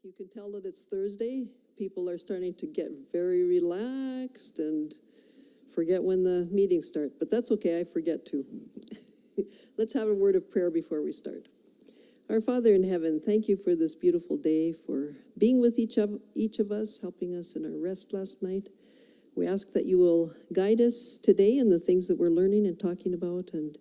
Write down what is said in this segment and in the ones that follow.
You can tell that it's Thursday. People are starting to get very relaxed and forget when the meetings start, but that's okay, I forget too. Let's have a word of prayer before we start. Our Father in heaven, thank you for this beautiful day, for being with each of us, helping us in our rest last night. We ask that you will guide us today in the things that we're learning and talking about, and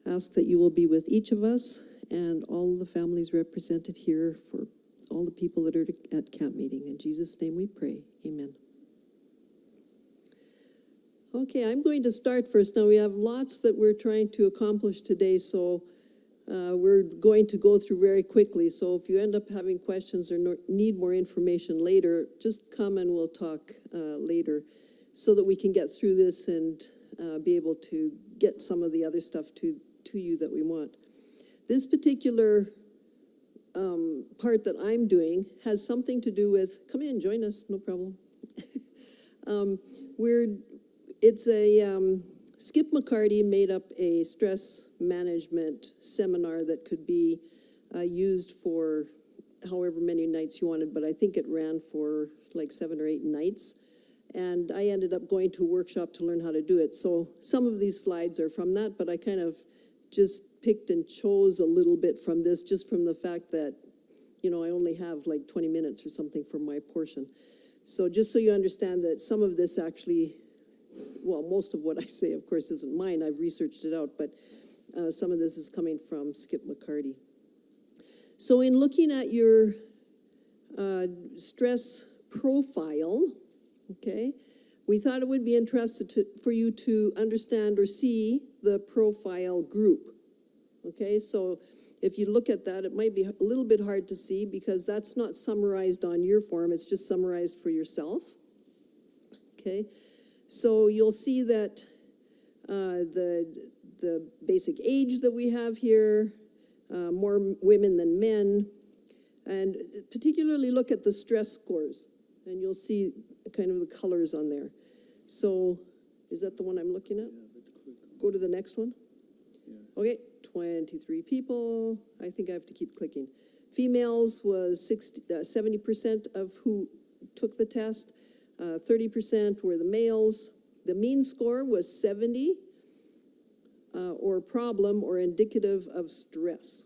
ask that you will be with each of us and all the families represented here, for all the people that are at camp meeting. In Jesus' name we pray. Amen. Okay, I'm going to start first. Now, we have lots that we're trying to accomplish today, so we're going to go through very quickly. So if you end up having questions or need more information later, just come and we'll talk later, so that we can get through this and be able to get some of the other stuff to you that we want. This particular part that I'm doing has something to do with, come in, join us, no problem. Skip McCarty made up a stress management seminar that could be used for however many nights you wanted, but I think it ran for like 7 or 8 nights. And I ended up going to a workshop to learn how to do it. So some of these slides are from that, but I kind of just picked and chose a little bit from this, just from the fact that, you know, I only have like 20 minutes or something for my portion. So just so you understand that some of this actually, well, most of what I say, of course, isn't mine. I've researched it out, but some of this is coming from Skip McCarty. So in looking at your stress profile, okay, we thought it would be interesting for you to understand or see the profile group. Okay, so if you look at that, it might be a little bit hard to see because that's not summarized on your form. It's just summarized for yourself. Okay, so you'll see that the basic age that we have here, more women than men, and particularly look at the stress scores, and you'll see kind of the colors on there. So is that the one I'm looking at? Go to the next one. Okay, 23 people. I think I have to keep clicking. Females was 70% of who took the test. 30% were the males. The mean score was 70, or problem or indicative of stress.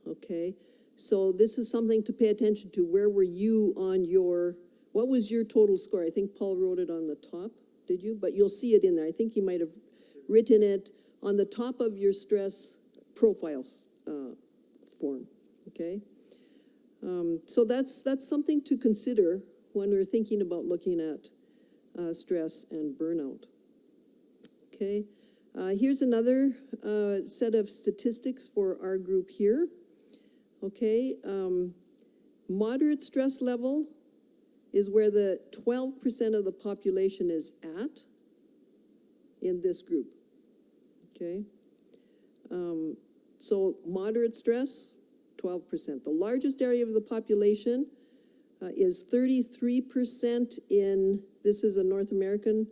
Okay, so this is something to pay attention to. Where were you on your, what was your total score? I think Paul wrote it on the top, did you? But you'll see it in there. I think you might have written it on the top of your stress profiles form, okay? So that's something to consider when we're thinking about looking at stress and burnout. Okay, here's another set of statistics for our group here. Okay, moderate stress level is where the 12% of the population is at in this group. Okay, so moderate stress, 12%. The largest area of the population is 33% in, this is a North American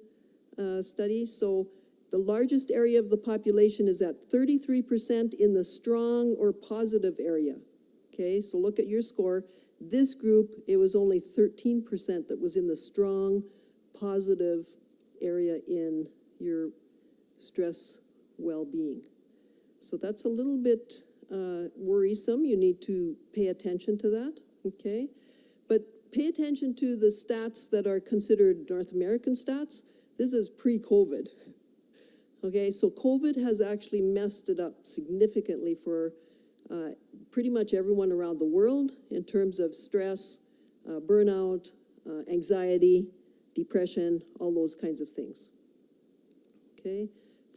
study, so the largest area of the population is at 33% in the strong or positive area. Okay, so look at your score. This group, it was only 13% that was in the strong, positive area in your stress well-being. So that's a little bit worrisome. You need to pay attention to that, okay? But pay attention to the stats that are considered North American stats. This is pre-COVID, okay? So COVID has actually messed it up significantly for pretty much everyone around the world in terms of stress, burnout, anxiety, depression, all those kinds of things, okay?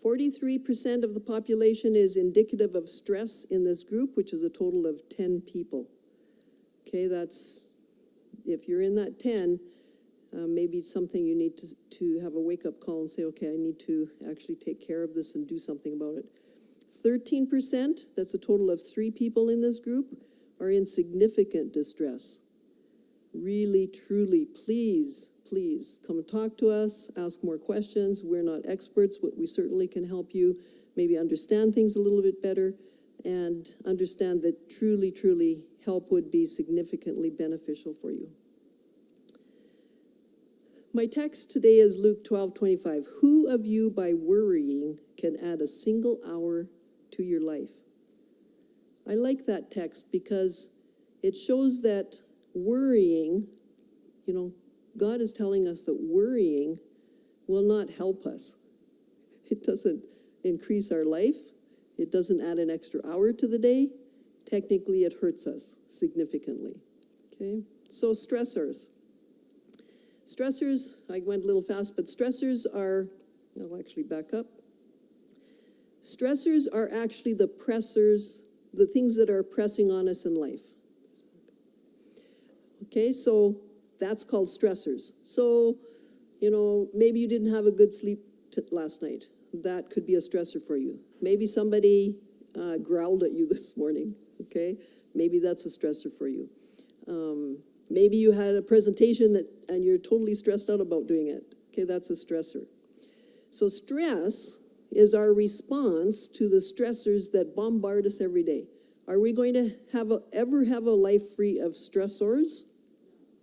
43% of the population is indicative of stress in this group, which is a total of 10 people. Okay, that's, if you're in that 10, maybe it's something you need to have a wake-up call and say, okay, I need to actually take care of this and do something about it. 13%, that's a total of 3 people in this group, are in significant distress. Really, truly, please come and talk to us, ask more questions. We're not experts, but we certainly can help you maybe understand things a little bit better and understand that truly, truly help would be significantly beneficial for you. My text today is Luke 12:25. Who of you by worrying can add a single hour to your life? I like that text because it shows that worrying, God is telling us that worrying will not help us. It doesn't increase our life. It doesn't add an extra hour to the day. Technically, it hurts us significantly. Okay? So stressors. Stressors, I went a little fast, but stressors are, I'll actually back up. Stressors are actually the pressors, the things that are pressing on us in life. Okay, so that's called stressors. So, maybe you didn't have a good sleep last night. That could be a stressor for you. Maybe somebody growled at you this morning, okay? Maybe that's a stressor for you. Maybe you had a presentation and you're totally stressed out about doing it. Okay, that's a stressor. So stress is our response to the stressors that bombard us every day. Are we going to ever have a life free of stressors?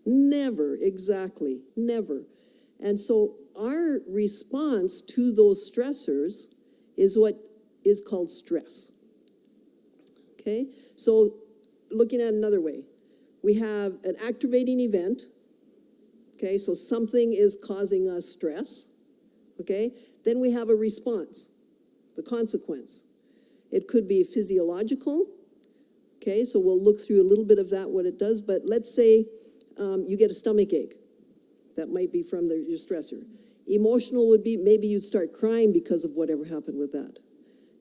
Never, exactly, never. And so our response to those stressors is what is called stress. Okay, so looking at another way, we have an activating event. Okay, so something is causing us stress. Okay, then we have a response, the consequence. It could be physiological. Okay, so we'll look through a little bit of that, what it does. But let's say you get a stomach ache. That might be from your stressor. Emotional would be maybe you'd start crying because of whatever happened with that.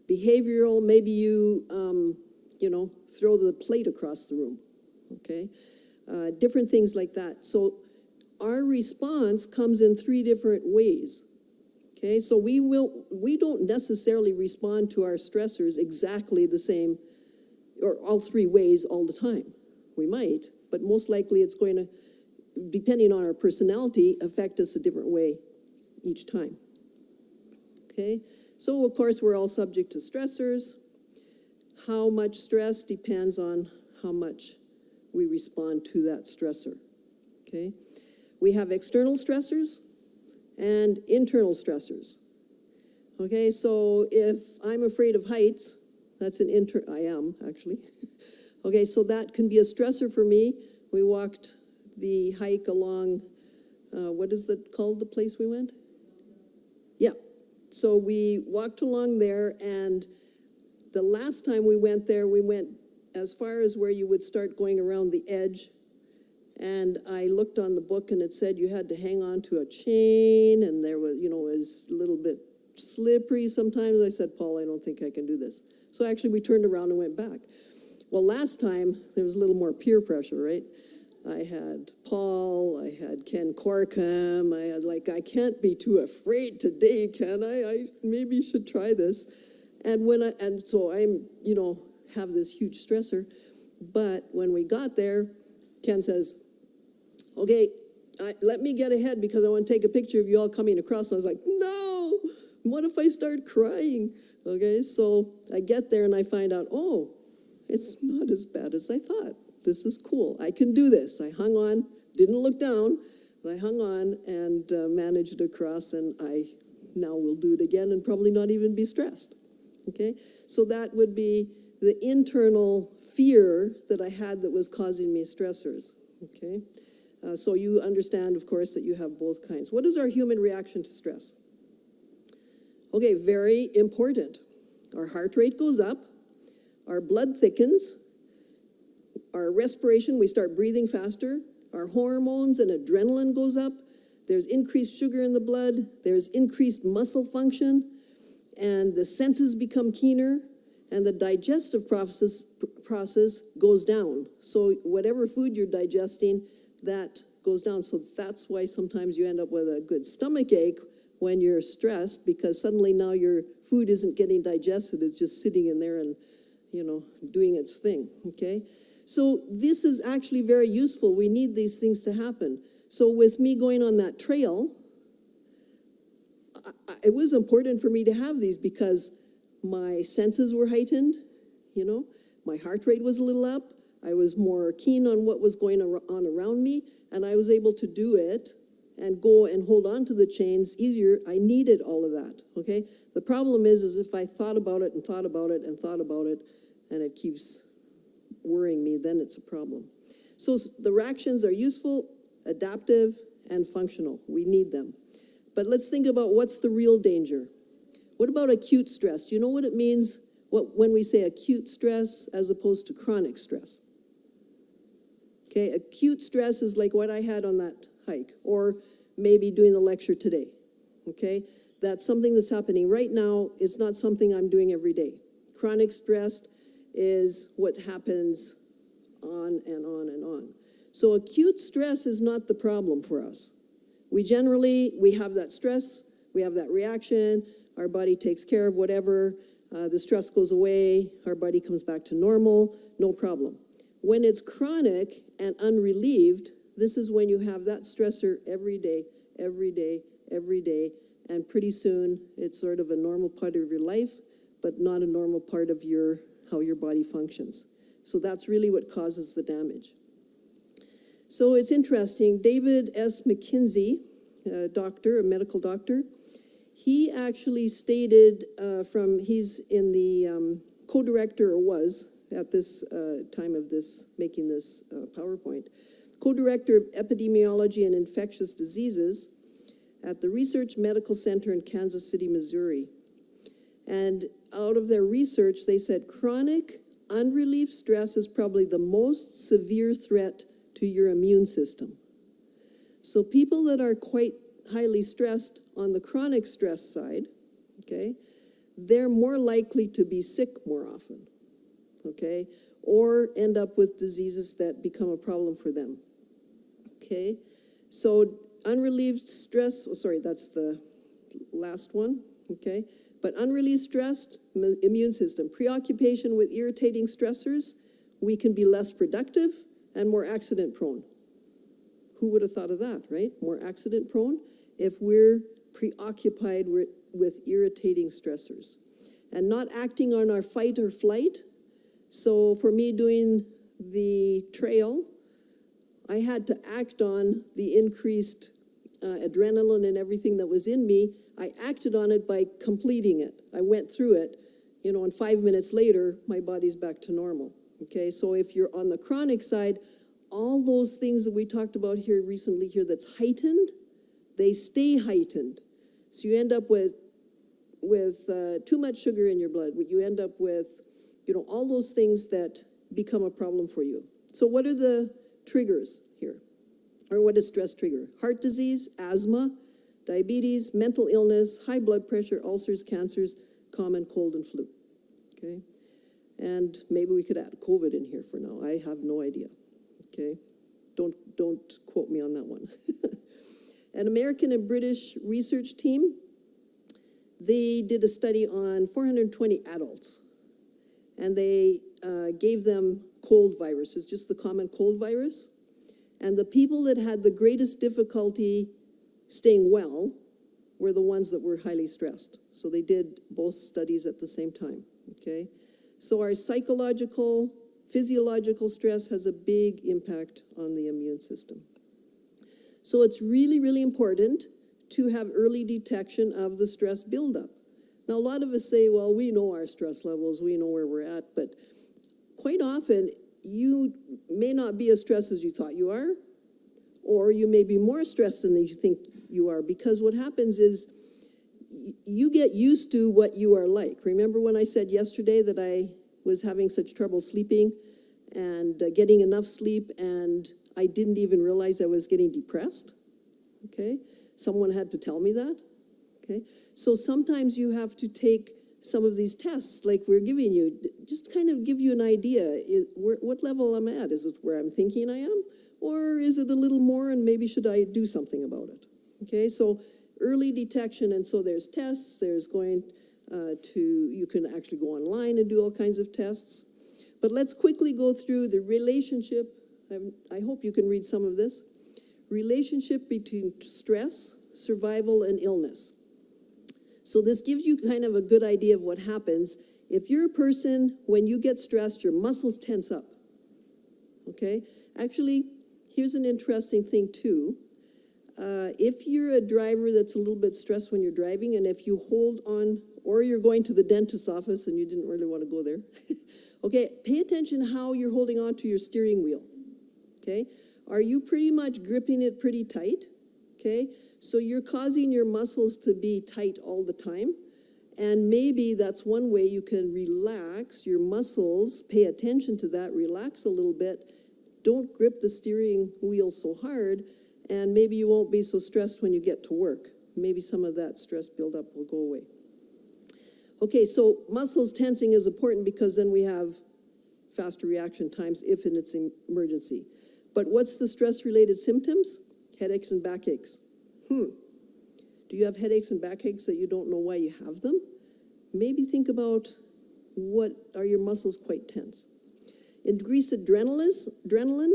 Behavioral, maybe you, throw the plate across the room. Okay, different things like that. So our response comes in 3 different ways. Okay, so we don't necessarily respond to our stressors exactly the same, or all 3 ways all the time. We might, but most likely it's going to, depending on our personality, affect us a different way each time. Okay, so of course we're all subject to stressors. How much stress depends on how much we respond to that stressor. Okay, we have external stressors and internal stressors. Okay, so if I'm afraid of heights, that's I am actually. Okay, so that can be a stressor for me. We walked the hike along, what is that called, the place we went? Yeah, so we walked along there, and the last time we went there, we went as far as where you would start going around the edge. And I looked on the book and it said you had to hang on to a chain, and there was, it was a little bit slippery sometimes. I said, Paul, I don't think I can do this. So actually we turned around and went back. Well, last time there was a little more peer pressure, right? I had Paul, I had Ken Corkum, I had I can't be too afraid today, can I? I maybe should try this. And so I'm, have this huge stressor. But when we got there, Ken says, okay, let me get ahead because I want to take a picture of you all coming across. And I was like, no, what if I start crying? Okay, so I get there and I find out, oh, it's not as bad as I thought. This is cool. I can do this. I hung on, didn't look down, but I hung on and managed to cross, and I now will do it again and probably not even be stressed. Okay, so that would be the internal fear that I had that was causing me stressors. Okay, so you understand, of course, that you have both kinds. What is our human reaction to stress? Okay, very important. Our heart rate goes up, our blood thickens, our respiration, we start breathing faster, our hormones and adrenaline goes up, there's increased sugar in the blood, there's increased muscle function, and the senses become keener, and the digestive process goes down. So whatever food you're digesting, that goes down. So that's why sometimes you end up with a good stomach ache when you're stressed, because suddenly now your food isn't getting digested, it's just sitting in there and, doing its thing, okay? So this is actually very useful. We need these things to happen. So with me going on that trail, it was important for me to have these because my senses were heightened. you know? My heart rate was a little up. I was more keen on what was going on around me, and I was able to do it and go and hold on to the chains easier. I needed all of that, okay? The problem is if I thought about it and thought about it and thought about it, and it keeps worrying me, then it's a problem. So the reactions are useful, adaptive, and functional. We need them. But let's think about what's the real danger. What about acute stress? Do you know what it means when we say acute stress as opposed to chronic stress? Okay, acute stress is like what I had on that hike, or maybe doing the lecture today. Okay, that's something that's happening right now. It's not something I'm doing every day. Chronic stress is what happens on and on and on. So acute stress is not the problem for us. We have that stress, we have that reaction, our body takes care of whatever, the stress goes away, our body comes back to normal, no problem. When it's chronic and unrelieved, this is when you have that stressor every day, every day, every day, and pretty soon it's sort of a normal part of your life, but not a normal part of how your body functions. So that's really what causes the damage. So it's interesting, David S. McKenzie, a medical doctor, he actually stated he's in the co-director, or was at this time of making this PowerPoint, co-director of epidemiology and infectious diseases at the Research Medical Center in Kansas City, Missouri. And out of their research, they said chronic unrelieved stress is probably the most severe threat to your immune system. So people that are quite highly stressed on the chronic stress side, okay, they're more likely to be sick more often, okay, or end up with diseases that become a problem for them, okay? So unrelieved stress, that's the last one, okay? But unrelieved stress, immune system, preoccupation with irritating stressors, we can be less productive and more accident prone. Who would have thought of that, right? More accident prone if we're preoccupied with irritating stressors and not acting on our fight or flight. So for me doing the trail, I had to act on the increased adrenaline and everything that was in me. I acted on it by completing it. I went through it, and 5 minutes later, my body's back to normal. Okay, so if you're on the chronic side, all those things that we talked about here recently that's heightened, they stay heightened. So you end up with too much sugar in your blood. You end up with, all those things that become a problem for you. So what are the triggers here? Or what does stress trigger? Heart disease, asthma, diabetes, mental illness, high blood pressure, ulcers, cancers, common cold and flu. Okay? And maybe we could add COVID in here for now. I have no idea. Okay? Don't quote me on that one. An American and British research team, they did a study on 420 adults, and they gave them cold viruses, just the common cold virus. And the people that had the greatest difficulty staying well were the ones that were highly stressed. So they did both studies at the same time, okay? So our psychological, physiological stress has a big impact on the immune system. So it's really, really important to have early detection of the stress buildup. Now, a lot of us say, well, we know our stress levels, we know where we're at, but quite often you may not be as stressed as you thought you are, or you may be more stressed than you think you are, because what happens is you get used to what you are like. Remember when I said yesterday that I was having such trouble sleeping and getting enough sleep, and I didn't even realize I was getting depressed? Okay, someone had to tell me that. Okay, so sometimes you have to take some of these tests like we're giving you, just kind of give you an idea, what level I'm at. Is it where I'm thinking I am? Or is it a little more, and maybe should I do something about it? Okay, so early detection, and so there's tests, there's you can actually go online and do all kinds of tests. But let's quickly go through the relationship. I hope you can read some of this. Relationship between stress, survival, and illness. So this gives you kind of a good idea of what happens If you're a person, when you get stressed, your muscles tense up, okay? Actually, here's an interesting thing too. If you're a driver that's a little bit stressed when you're driving, and if you hold on, or you're going to the dentist's office and you didn't really want to go there, okay, pay attention how you're holding on to your steering wheel, okay? Are you pretty much gripping it pretty tight, okay? So you're causing your muscles to be tight all the time, and maybe that's one way you can relax your muscles, pay attention to that, relax a little bit, don't grip the steering wheel so hard, and maybe you won't be so stressed when you get to work. Maybe some of that stress buildup will go away. Okay, so muscles tensing is important because then we have faster reaction times if it's an emergency. But what's the stress-related symptoms? Headaches and backaches. Do you have headaches and backaches that you don't know why you have them? Maybe think about, what are your muscles quite tense? Increased adrenaline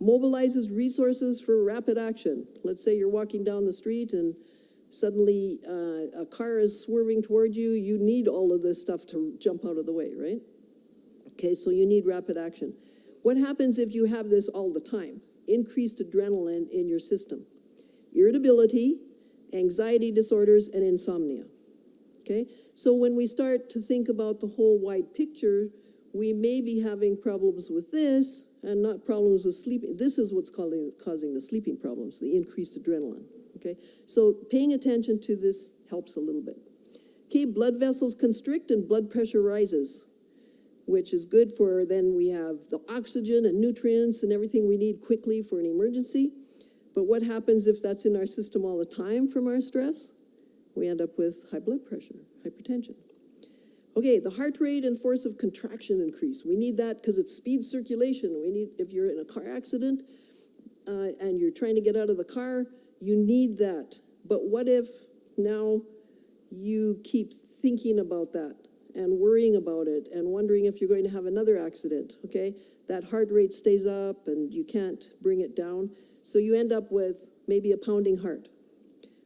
mobilizes resources for rapid action. Let's say you're walking down the street and suddenly a car is swerving toward you. You need all of this stuff to jump out of the way, right? Okay, so you need rapid action. What happens if you have this all the time? Increased adrenaline in your system. Irritability, anxiety disorders, and insomnia. Okay, so when we start to think about the whole wide picture, we may be having problems with this and not problems with sleeping. This is what's causing the sleeping problems, the increased adrenaline. Okay, so paying attention to this helps a little bit. Okay, blood vessels constrict and blood pressure rises, which is good for, then we have the oxygen and nutrients and everything we need quickly for an emergency. But what happens if that's in our system all the time from our stress? We end up with high blood pressure, hypertension. Okay, the heart rate and force of contraction increase. We need that because it speeds circulation. We need, if you're in a car accident and you're trying to get out of the car, you need that. But what if now you keep thinking about that and worrying about it and wondering if you're going to have another accident, okay? That heart rate stays up and you can't bring it down. So you end up with maybe a pounding heart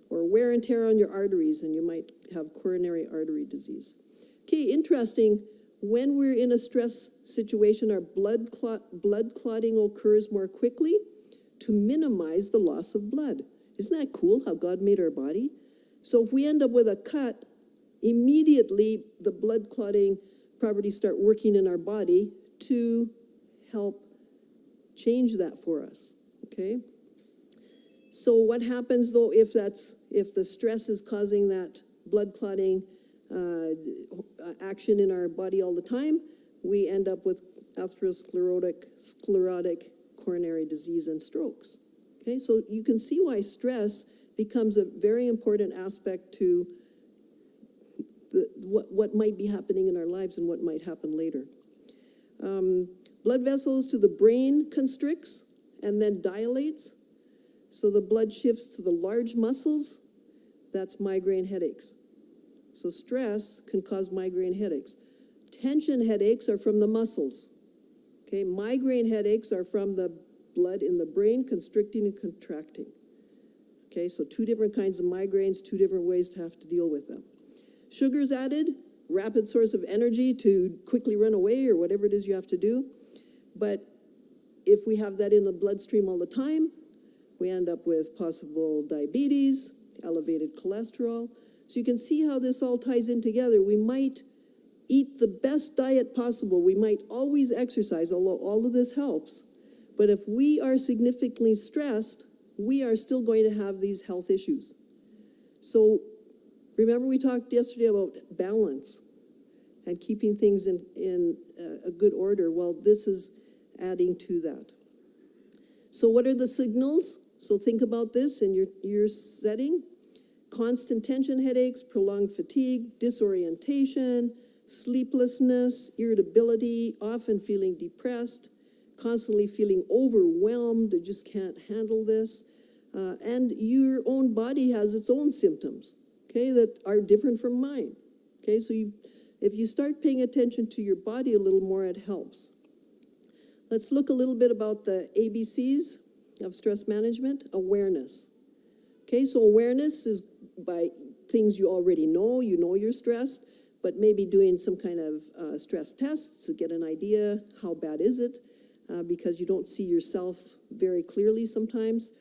or wear and tear on your arteries, and you might have coronary artery disease. Okay, interesting, when we're in a stress situation, our blood clotting occurs more quickly to minimize the loss of blood. Isn't that cool how God made our body? So if we end up with a cut, immediately the blood clotting properties start working in our body to help change that for us, okay? So what happens though if the stress is causing that blood clotting action in our body all the time? We end up with sclerotic coronary disease and strokes. Okay, so you can see why stress becomes a very important aspect to what might be happening in our lives and what might happen later. Blood vessels to the brain constricts and then dilates. So the blood shifts to the large muscles. That's migraine headaches. So stress can cause migraine headaches. Tension headaches are from the muscles. Okay, migraine headaches are from the blood in the brain constricting and contracting. Okay, so two different kinds of migraines, two different ways to have to deal with them. Sugars added, rapid source of energy to quickly run away or whatever it is you have to do. But if we have that in the bloodstream all the time, we end up with possible diabetes, elevated cholesterol. So you can see how this all ties in together. We might eat the best diet possible. We might always exercise, although all of this helps. But if we are significantly stressed, we are still going to have these health issues. So remember we talked yesterday about balance and keeping things in a good order. Well, this is adding to that. So what are the signals? So think about this in your setting. Constant tension headaches, prolonged fatigue, disorientation, sleeplessness, irritability, often feeling depressed, constantly feeling overwhelmed, you just can't handle this. And your own body has its own symptoms, okay, that are different from mine. Okay, so if you start paying attention to your body a little more, it helps. Let's look a little bit about the ABCs of stress management. Awareness. Okay, so awareness is by things you already know. You know you're stressed, but maybe doing some kind of stress tests to get an idea, how bad is it, because you don't see yourself very clearly sometimes.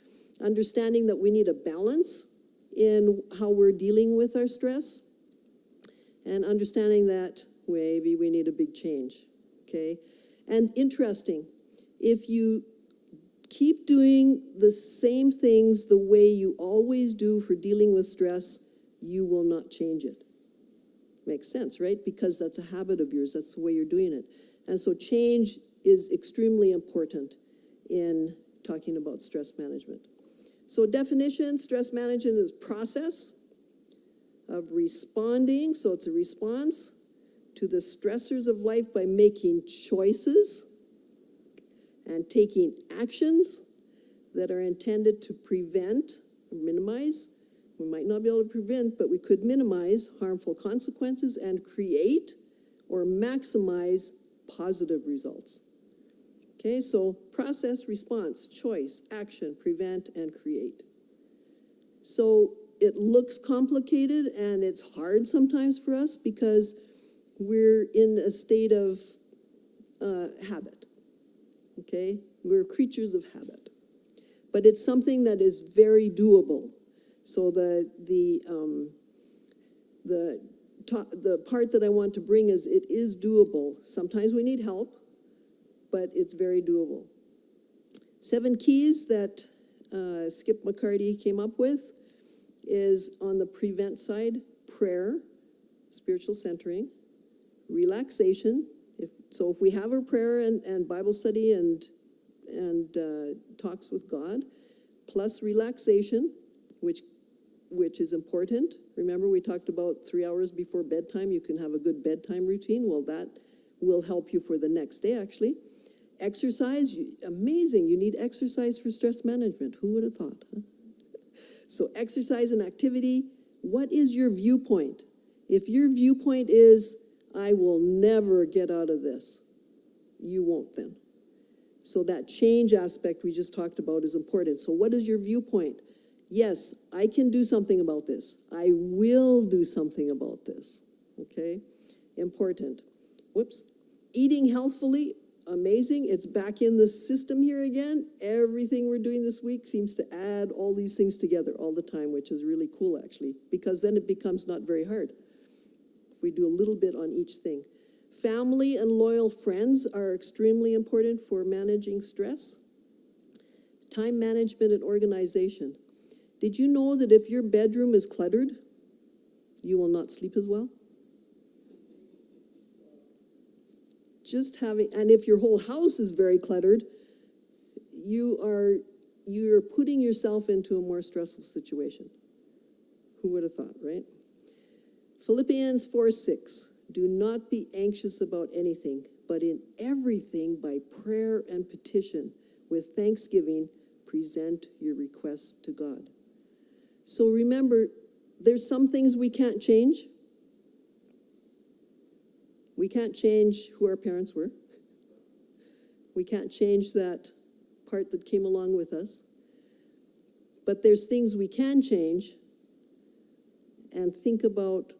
Understanding that we need a balance in how we're dealing with our stress, and understanding that maybe we need a big change, okay? And interesting, if you keep doing the same things the way you always do for dealing with stress, you will not change it. Makes sense, right? Because that's a habit of yours. That's the way you're doing it. And so change is extremely important in talking about stress management. So definition, stress management is process of responding. So it's a response to the stressors of life by making choices and taking actions that are intended to prevent or minimize. We might not be able to prevent, but we could minimize harmful consequences and create or maximize positive results. Okay, so process, response, choice, action, prevent, and create. So it looks complicated and it's hard sometimes for us because we're in a state of habit. Okay, we're creatures of habit, but it's something that is very doable. So the part that I want to bring is it is doable. Sometimes we need help, but it's very doable. 7 keys that Skip McCarty came up with is on the prevent side: prayer, spiritual centering, relaxation. If we have our prayer and Bible study and talks with God, plus relaxation, which is important. Remember, we talked about 3 hours before bedtime, you can have a good bedtime routine. Well, that will help you for the next day, actually. Exercise, amazing. You need exercise for stress management. Who would have thought? Huh? So exercise and activity. What is your viewpoint? If your viewpoint is, I will never get out of this, you won't then. So that change aspect we just talked about is important. So what is your viewpoint? Yes, I can do something about this. I will do something about this. Okay? Important. Whoops. Eating healthfully, amazing. It's back in the system here again. Everything we're doing this week seems to add all these things together all the time, which is really cool, actually, because then it becomes not very hard if we do a little bit on each thing. Family and loyal friends are extremely important for managing stress. Time management and organization. Did you know that if your bedroom is cluttered, you will not sleep as well? And if your whole house is very cluttered, you're putting yourself into a more stressful situation. Who would have thought, right? Philippians 4:6, do not be anxious about anything, but in everything by prayer and petition, with thanksgiving, present your requests to God. So remember, there's some things we can't change. We can't change who our parents were. We can't change that part that came along with us. But there's things we can change, and think about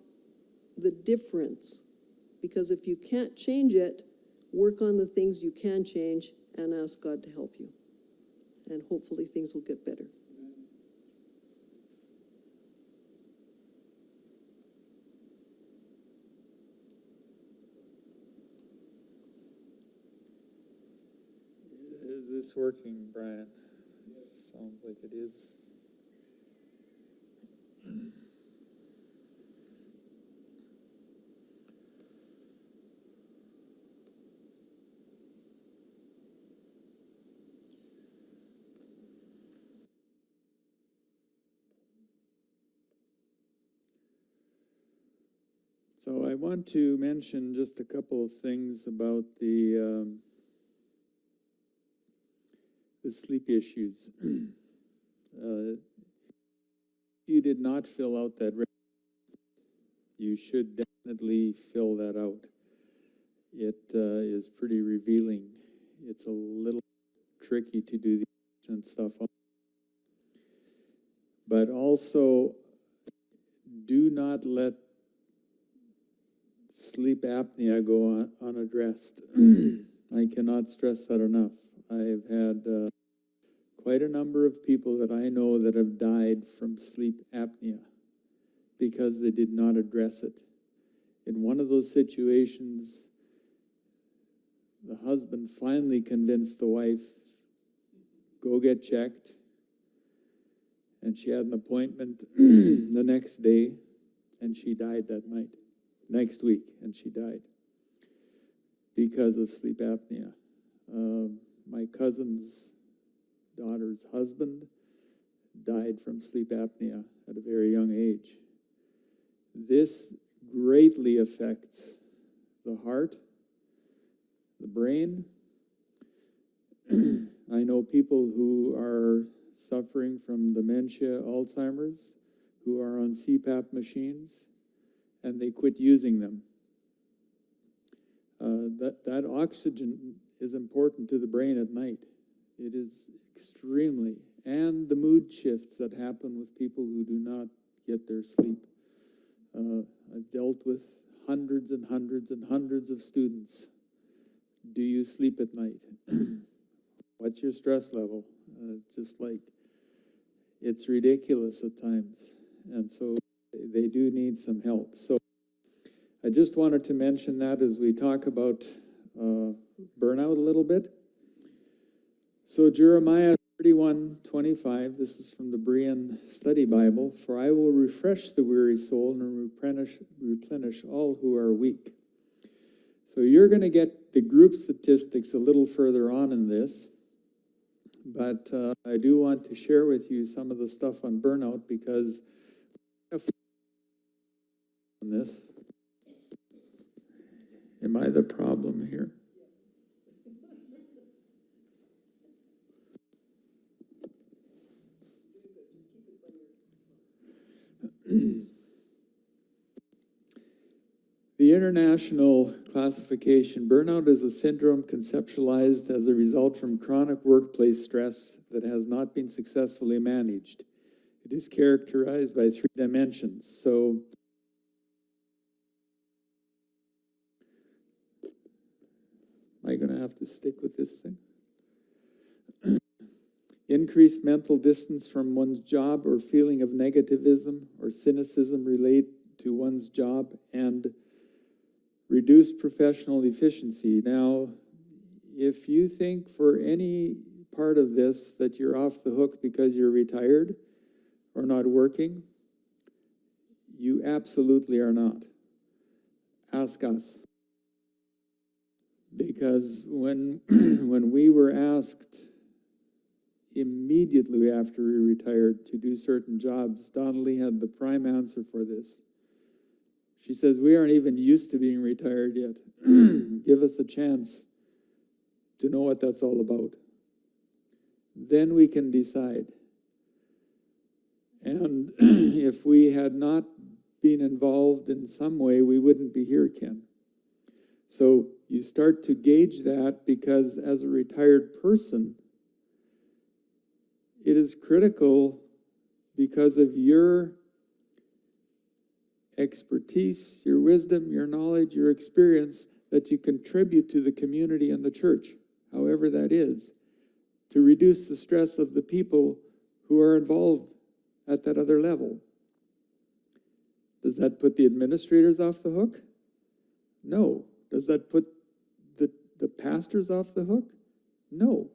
the difference. Because if you can't change it, work on the things you can change and ask God to help you. And hopefully things will get better. Is this working, Brian? Sounds like it is. So I want to mention just a couple of things about the sleep issues. You did not fill out that. You should definitely fill that out. It is pretty revealing. It's a little tricky to do the stuff, but also do not let sleep apnea go unaddressed. I cannot stress that enough. I've had quite a number of people that I know that have died from sleep apnea because they did not address it. In one of those situations, the husband finally convinced the wife, go get checked. And she had an appointment the next day, and she died that night. Next week, and she died because of sleep apnea. My cousin's daughter's husband died from sleep apnea at a very young age. This greatly affects the heart, the brain. I know people who are suffering from dementia, Alzheimer's, who are on CPAP machines, and they quit using them. That oxygen is important to the brain at night. It is extremely, and the mood shifts that happen with people who do not get their sleep. I've dealt with hundreds and hundreds and hundreds of students. Do you sleep at night? What's your stress level? Just like, it's ridiculous at times. And so they do need some help. So I just wanted to mention that as we talk about burnout a little bit. So Jeremiah 31:25, this is from the Berean Study Bible. For I will refresh the weary soul and replenish all who are weak. So you're going to get the group statistics a little further on in this. But I do want to share with you some of the stuff on burnout because on this, am I the problem here? The international classification, burnout is a syndrome conceptualized as a result from chronic workplace stress that has not been successfully managed. It is characterized by 3 dimensions. So, am I going to have to stick with this thing? Increased mental distance from one's job or feeling of negativism or cynicism relate to one's job and reduced professional efficiency. Now, if you think for any part of this that you're off the hook because you're retired or not working, you absolutely are not. Ask us. Because when we were asked immediately after we retired to do certain jobs, Donnelly had the prime answer for this. She says, we aren't even used to being retired yet. Give us a chance to know what that's all about. Then we can decide. And if we had not been involved in some way, we wouldn't be here, Ken. So you start to gauge that because as a retired person, it is critical because of your expertise, your wisdom, your knowledge, your experience, that you contribute to the community and the church, however that is, to reduce the stress of the people who are involved at that other level. Does that put the administrators off the hook? No. Does that put the pastors off the hook? No.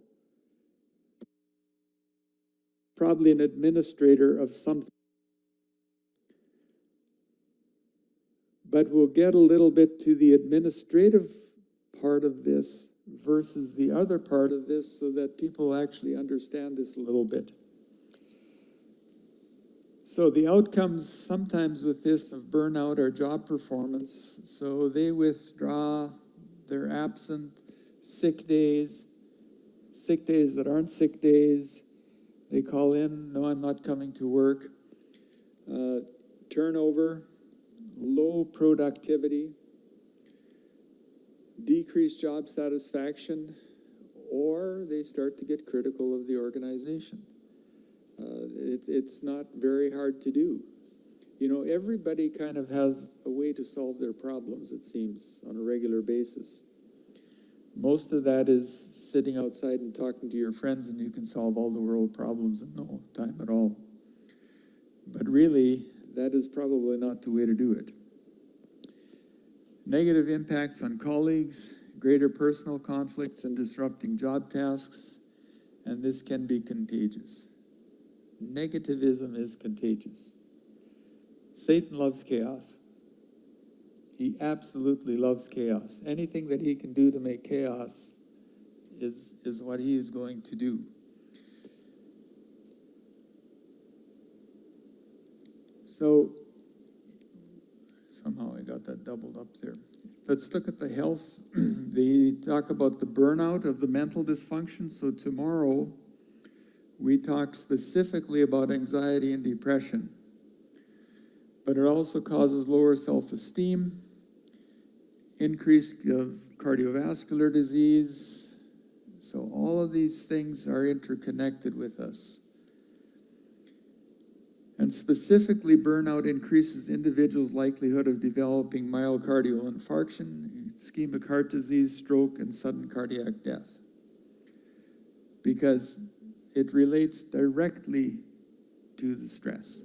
Probably an administrator of something. But we'll get a little bit to the administrative part of this versus the other part of this so that people actually understand this a little bit. So the outcomes sometimes with this of burnout are job performance. So they withdraw, they're absent, sick days that aren't sick days. They call in, no, I'm not coming to work. Turnover, low productivity, decreased job satisfaction, or they start to get critical of the organization. It's not very hard to do. You know, everybody kind of has a way to solve their problems, it seems, on a regular basis. Most of that is sitting outside and talking to your friends, and you can solve all the world problems in no time at all. But really, that is probably not the way to do it. Negative impacts on colleagues, greater personal conflicts and disrupting job tasks, and this can be contagious. Negativism is contagious. Satan loves chaos. He absolutely loves chaos. Anything that he can do to make chaos is what he is going to do. So, somehow I got that doubled up there. Let's look at the health. They talk about the burnout of the mental dysfunction. So tomorrow, we talk specifically about anxiety and depression. But it also causes lower self-esteem, increase of cardiovascular disease. So all of these things are interconnected with us. And specifically, burnout increases individuals' likelihood of developing myocardial infarction, ischemic heart disease, stroke, and sudden cardiac death. Because it relates directly to the stress.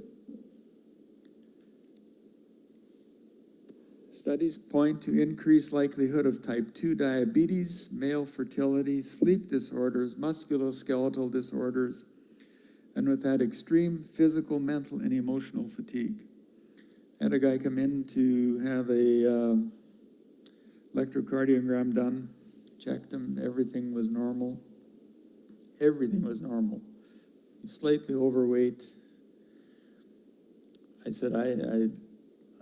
Studies point to increased likelihood of type 2 diabetes, male fertility, sleep disorders, musculoskeletal disorders, and with that extreme physical, mental, and emotional fatigue. I had a guy come in to have a electrocardiogram done, checked him, everything was normal. Everything was normal. He's slightly overweight. I said, I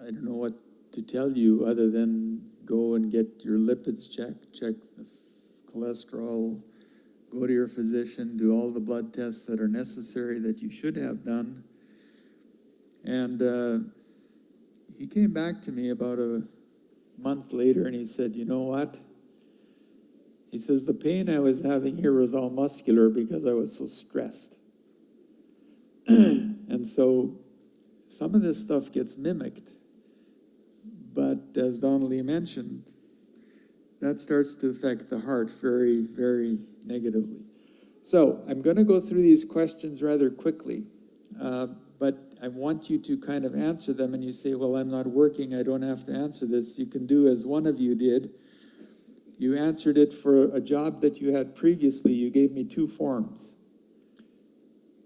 don't know what to tell you other than go and get your lipids checked, check the cholesterol, go to your physician, do all the blood tests that are necessary that you should have done. And he came back to me about a month later and he said, you know what? He says, the pain I was having here was all muscular because I was so stressed. And so some of this stuff gets mimicked. But as Donnelly mentioned, that starts to affect the heart very, very negatively. So I'm going to go through these questions rather quickly, but I want you to kind of answer them. And you say, well, I'm not working, I don't have to answer this. You can do as one of you did. You answered it for a job that you had previously. You gave me 2 forms.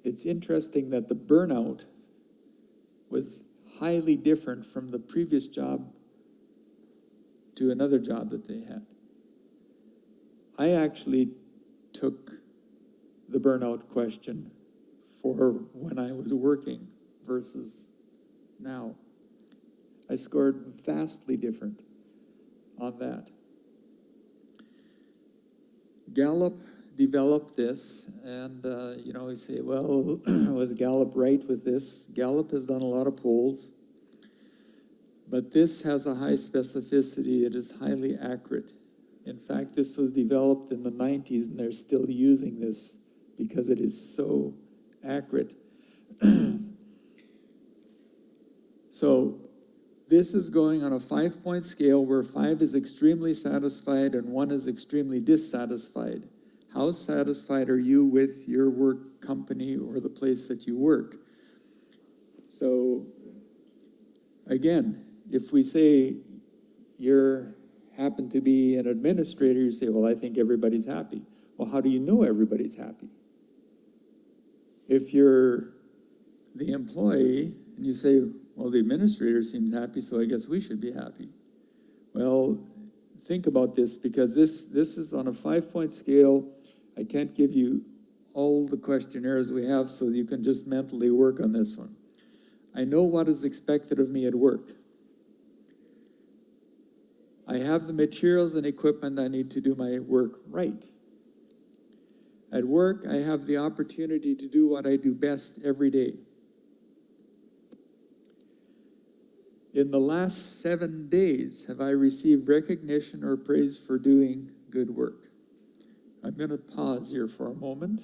It's interesting that the burnout was highly different from the previous job to another job that they had. I actually took the burnout question for when I was working versus now. I scored vastly different on that. Gallup developed this, and we say, well, was Gallup right with this? Gallup has done a lot of polls, but this has a high specificity. It is highly accurate. In fact, this was developed in the 90s, and they're still using this because it is so accurate. So this is going on a 5-point scale where 5 is extremely satisfied and 1 is extremely dissatisfied. How satisfied are you with your work company or the place that you work? So again, if we say you happen to be an administrator, you say, well, I think everybody's happy. Well, how do you know everybody's happy? If you're the employee and you say, well, the administrator seems happy, so I guess we should be happy. Well, think about this, because this is on a 5-point scale. I can't give you all the questionnaires we have, so you can just mentally work on this one. I know what is expected of me at work. I have the materials and equipment I need to do my work right. At work, I have the opportunity to do what I do best every day. In the last 7 days, have I received recognition or praise for doing good work? I'm going to pause here for a moment.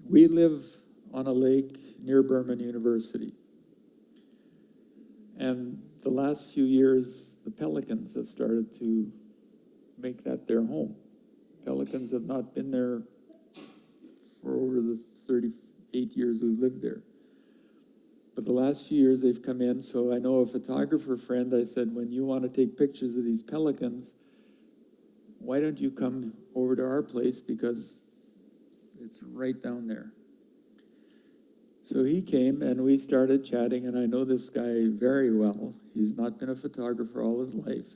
We live on a lake near Burman University. And the last few years, the Pelicans have started to make that their home. Pelicans have not been there for over the 38 years we've lived there. But the last few years they've come in, so I know a photographer friend, I said, when you want to take pictures of these pelicans, why don't you come over to our place, because it's right down there. So he came and we started chatting, and I know this guy very well. He's not been a photographer all his life,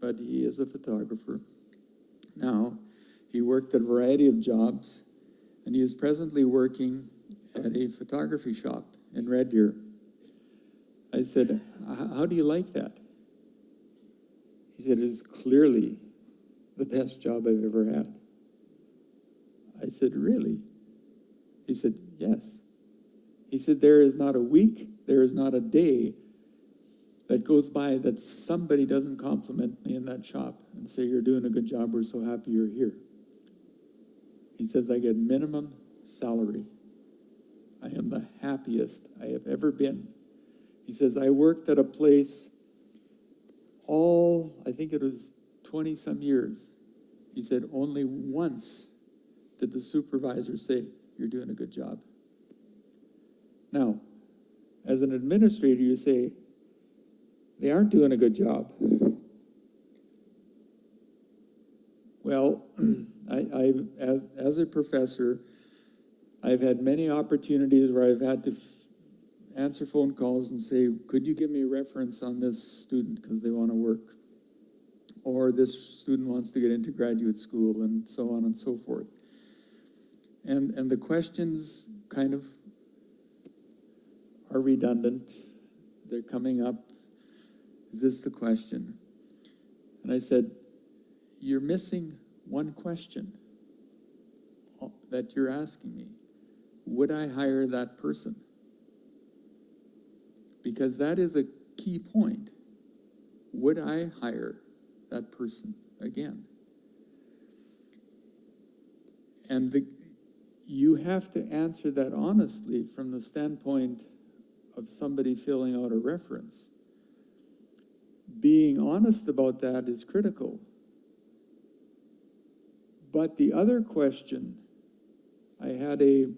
but he is a photographer. Now, he worked at a variety of jobs, and he is presently working at a photography shop in Red Deer. I said, how do you like that? He said, it is clearly the best job I've ever had. I said, really? He said, yes. He said, there is not a week, there is not a day that goes by that somebody doesn't compliment me in that shop and say, you're doing a good job, we're so happy you're here. He says, I get minimum salary. I am the happiest I have ever been. He says, I worked at a place I think it was 20 some years. He said, only once did the supervisor say, you're doing a good job. Now, as an administrator, you say, they aren't doing a good job. Well, as a professor, I've had many opportunities where I've had to answer phone calls and say, could you give me a reference on this student because they want to work? Or this student wants to get into graduate school, and so on and so forth. And the questions kind of are redundant. They're coming up. Is this the question? And I said, you're missing one question that you're asking me. Would I hire that person? Because that is a key point. Would I hire that person again? And you have to answer that honestly from the standpoint of somebody filling out a reference. Being honest about that is critical. But the other question, I had a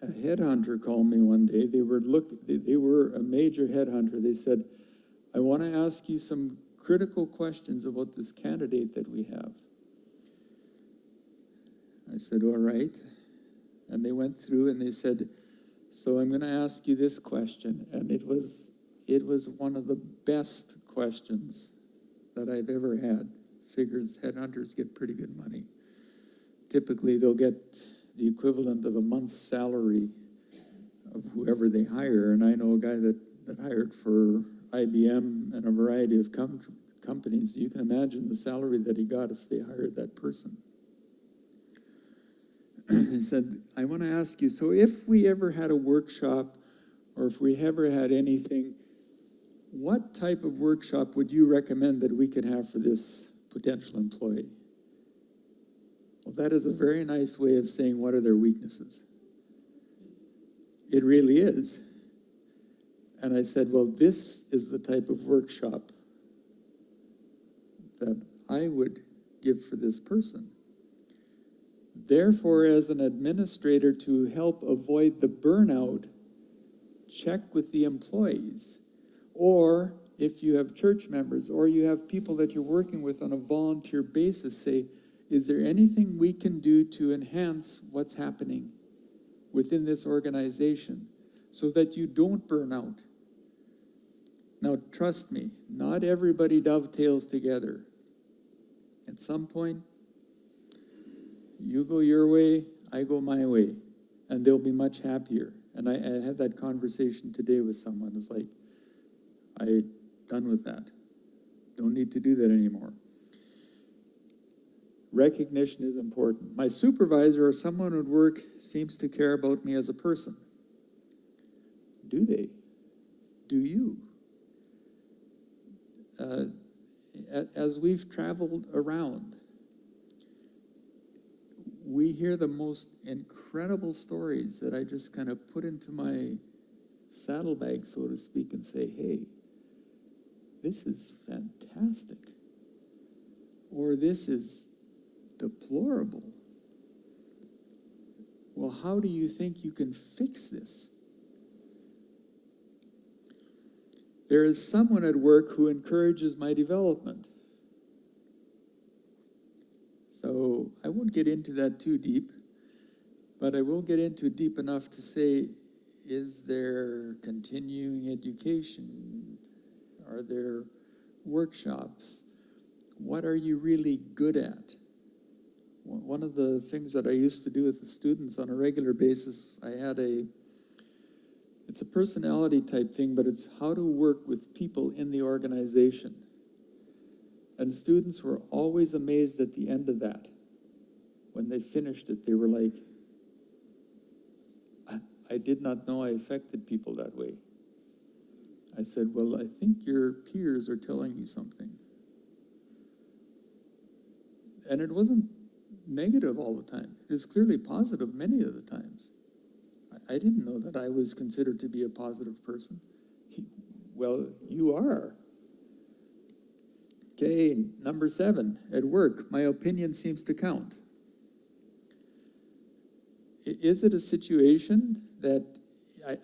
headhunter call me one day. They were a major headhunter. They said, I want to ask you some critical questions about this candidate that we have. I said, all right. And they went through and they said, so I'm going to ask you this question. And it was one of the best questions that I've ever had. Figures headhunters get pretty good money. Typically, they'll get the equivalent of a month's salary of whoever they hire. And I know a guy that hired for IBM and a variety of companies. You can imagine the salary that he got if they hired that person. He said, I want to ask you, so if we ever had a workshop, or if we ever had anything, what type of workshop would you recommend that we could have for this potential employee? Well, that is a very nice way of saying what are their weaknesses. It really is. And I said, well, this is the type of workshop that I would give for this person. Therefore, as an administrator, to help avoid the burnout, check with the employees. Or if you have church members or you have people that you're working with on a volunteer basis, say, is there anything we can do to enhance what's happening within this organization so that you don't burn out? Now, trust me, not everybody dovetails together. At some point, you go your way, I go my way, and they'll be much happier. And I had that conversation today with someone. It's like, I'm done with that. Don't need to do that anymore. Recognition is important. My supervisor or someone at work seems to care about me as a person. Do they? Do you? As we've traveled around, we hear the most incredible stories that I just kind of put into my saddlebag, so to speak, and say, hey, this is fantastic. Or this is deplorable. Well, how do you think you can fix this? There is someone at work who encourages my development. So I won't get into that too deep, but I will get into it deep enough to say, is there continuing education? Are there workshops? What are you really good at? One of the things that I used to do with the students on a regular basis, it's a personality type thing, but it's how to work with people in the organization. And students were always amazed at the end of that. When they finished it, they were like, I did not know I affected people that way. I said, well, I think your peers are telling you something. And it wasn't negative all the time. It was clearly positive many of the times. I didn't know that I was considered to be a positive person. Well, you are. Okay, number 7, at work, my opinion seems to count. Is it a situation that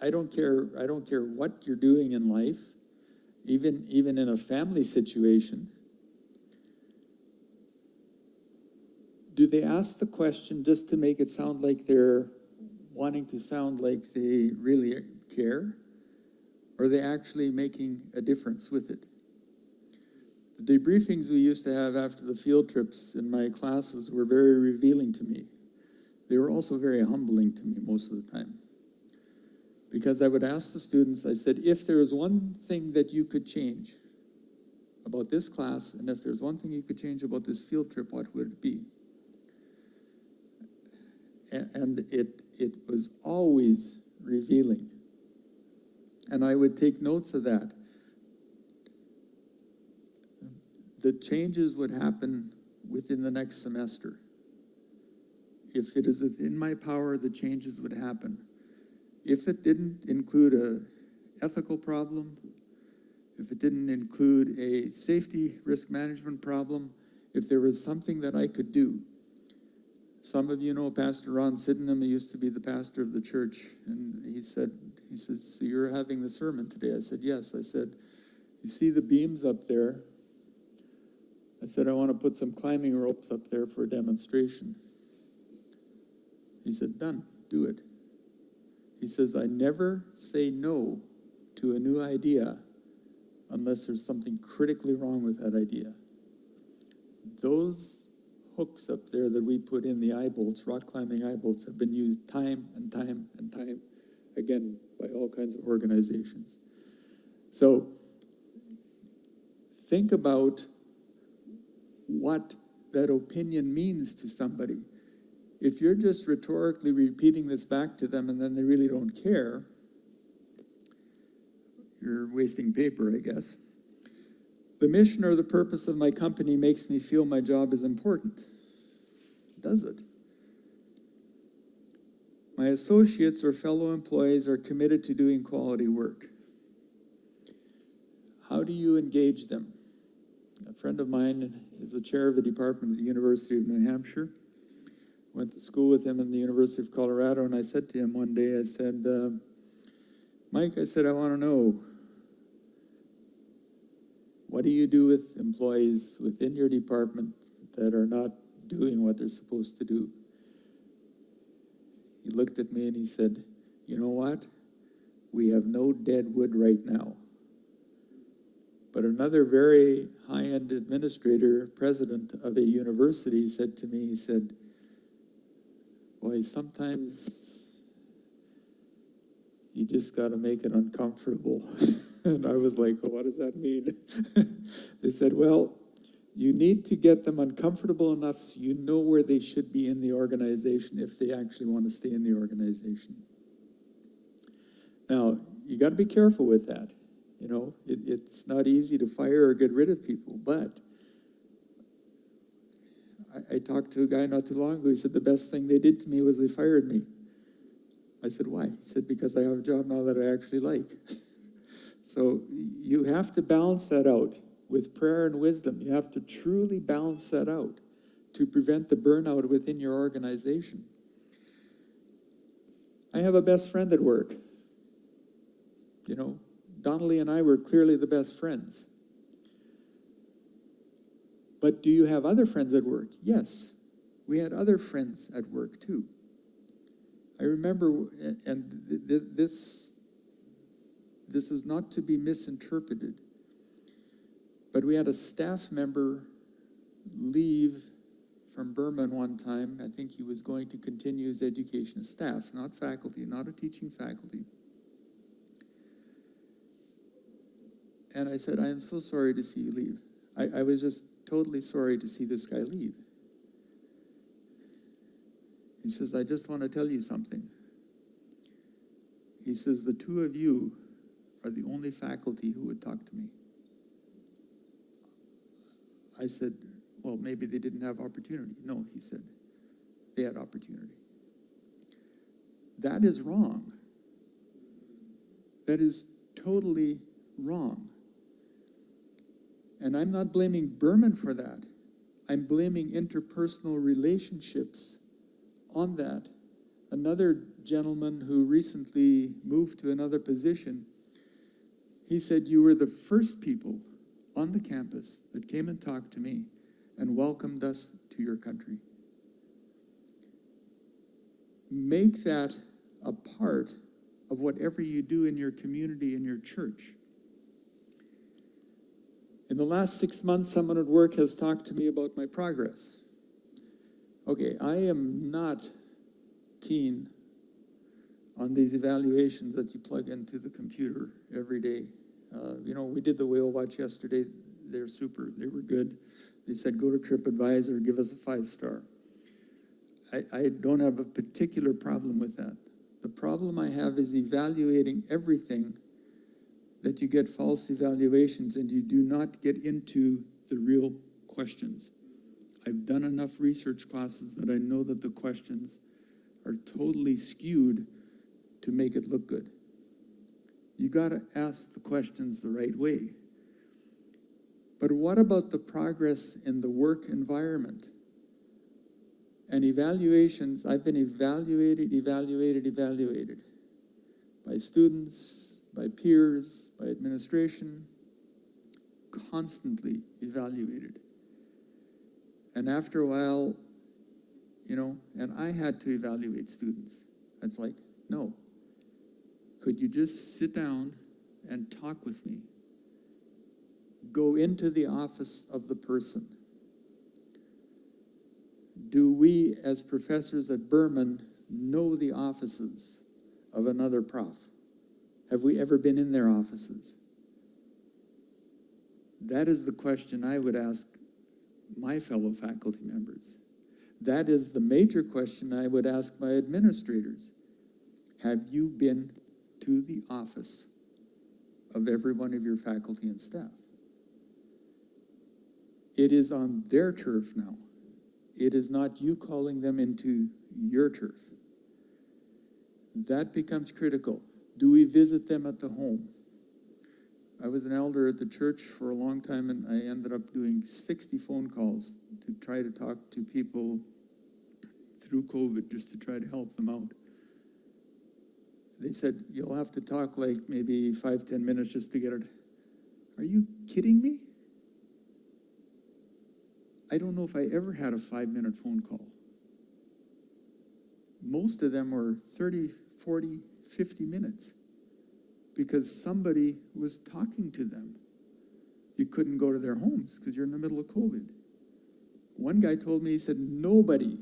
I don't care what you're doing in life, even in a family situation? Do they ask the question just to make it sound like they're wanting to sound like they really care? Or are they actually making a difference with it? The debriefings we used to have after the field trips in my classes were very revealing to me. They were also very humbling to me most of the time. Because I would ask the students, I said, if there's one thing that you could change about this class, and if there's one thing you could change about this field trip, what would it be? And it was always revealing. And I would take notes of that. The changes would happen within the next semester. If it is within my power, the changes would happen. If it didn't include an ethical problem, if it didn't include a safety risk management problem, if there was something that I could do. Some of you know Pastor Ron Sydenham. He used to be the pastor of the church. And he says, so you're having the sermon today? I said, yes. I said, you see the beams up there? I said, I want to put some climbing ropes up there for a demonstration. He said, done, do it. He says, I never say no to a new idea unless there's something critically wrong with that idea. Those hooks up there that we put in the eye bolts, rock climbing eye bolts, have been used time and time and time again by all kinds of organizations. So think about what that opinion means to somebody. If you're just rhetorically repeating this back to them and then they really don't care, you're wasting paper, I guess. The mission or the purpose of my company makes me feel my job is important. Does it? My associates or fellow employees are committed to doing quality work. How do you engage them? A friend of mine is the chair of a department at the University of New Hampshire. Went to school with him in the University of Colorado, and I said to him one day, I said, Mike, I said, I want to know, what do you do with employees within your department that are not doing what they're supposed to do? He looked at me and he said, you know what? We have no dead wood right now. But another very high-end administrator, president of a university, said to me, he said, boy, sometimes you just got to make it uncomfortable. And I was like, well, what does that mean? They said, well, you need to get them uncomfortable enough so you know where they should be in the organization if they actually want to stay in the organization. Now, you got to be careful with that. You know, it's not easy to fire or get rid of people, but I talked to a guy not too long ago. He said the best thing they did to me was they fired me. I said, why? He said, because I have a job now that I actually like. So you have to balance that out with prayer and wisdom. You have to truly balance that out to prevent the burnout within your organization. I have a best friend at work. You know, Donnelly and I were clearly the best friends. But do you have other friends at work? Yes. We had other friends at work too. I remember, and this is not to be misinterpreted, but we had a staff member leave from Burman one time. I think he was going to continue his education as staff, not faculty, not a teaching faculty. And I said, I am so sorry to see you leave. I was just totally sorry to see this guy leave. He says, I just want to tell you something. He says, the two of you are the only faculty who would talk to me. I said, well, maybe they didn't have opportunity. No, he said, they had opportunity. That is wrong. That is totally wrong. And I'm not blaming Burman for that. I'm blaming interpersonal relationships on that. Another gentleman who recently moved to another position, he said, you were the first people on the campus that came and talked to me and welcomed us to your country. Make that a part of whatever you do in your community, in your church. In the last 6 months, someone at work has talked to me about my progress. Okay, I am not keen on these evaluations that you plug into the computer every day. You know, we did the whale watch yesterday. They're super. They were good. They said, go to TripAdvisor, give us a 5-star. I don't have a particular problem with that. The problem I have is evaluating everything that you get false evaluations and you do not get into the real questions. I've done enough research classes that I know that the questions are totally skewed to make it look good. You got to ask the questions the right way. But what about the progress in the work environment? And evaluations, I've been evaluated by students, by peers, by administration, constantly evaluated. And after a while, you know, and I had to evaluate students. It's like, no, could you just sit down and talk with me? Go into the office of the person. Do we, as professors at Burman, know the offices of another prof? Have we ever been in their offices? That is the question I would ask my fellow faculty members. That is the major question I would ask my administrators. Have you been to the office of every one of your faculty and staff? It is on their turf now. It is not you calling them into your turf. That becomes critical. Do we visit them at the home? I was an elder at the church for a long time, and I ended up doing 60 phone calls to try to talk to people through COVID, just to try to help them out. They said, you'll have to talk like maybe 5-10 minutes just to get it. Are you kidding me? I don't know if I ever had a 5-minute phone call. Most of them were 30, 40, 50 minutes because somebody was talking to them. You couldn't go to their homes because you're in the middle of COVID. One guy told me, he said, nobody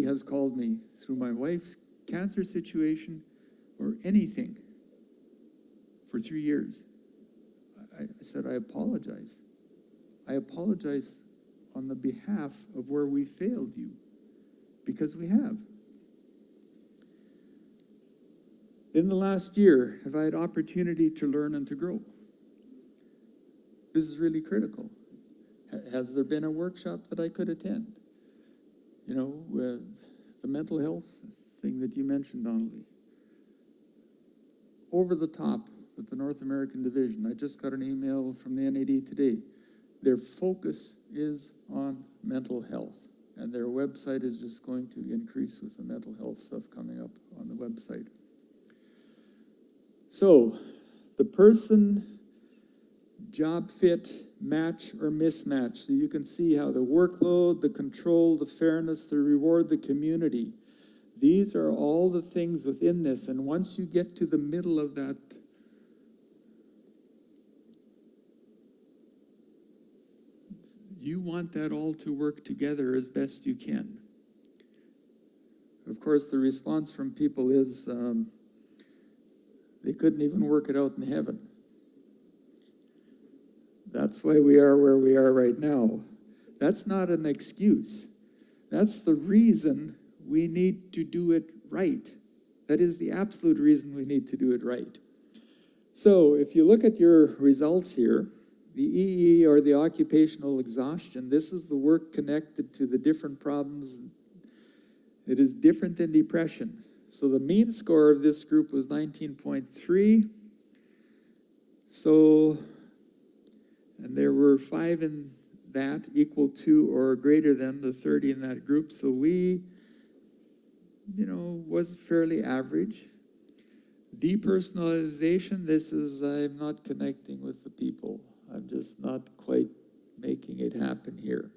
has called me through my wife's cancer situation or anything for 3 years. I said, I apologize. I apologize on the behalf of where we failed you, because we have. In the last year, have I had opportunity to learn and to grow? This is really critical. Has there been a workshop that I could attend? You know, with the mental health thing that you mentioned, Donnelly. Over the top with the North American Division. I just got an email from the NAD today. Their focus is on mental health, and their website is just going to increase with the mental health stuff coming up on the website. So, the person, job fit, match or mismatch. So you can see how the workload, the control, the fairness, the reward, the community. These are all the things within this. And once you get to the middle of that, you want that all to work together as best you can. Of course, the response from people is they couldn't even work it out in heaven. That's why we are where we are right now. That's not an excuse. That's the reason we need to do it right. That is the absolute reason we need to do it right. So if you look at your results here, the EE, or the occupational exhaustion, this is the work connected to the different problems. It is different than depression. So the mean score of this group was 19.3. So, and there were 5 in that, equal to or greater than the 30 in that group. So we, was fairly average. Depersonalization, this is, I'm not connecting with the people. I'm just not quite making it happen here.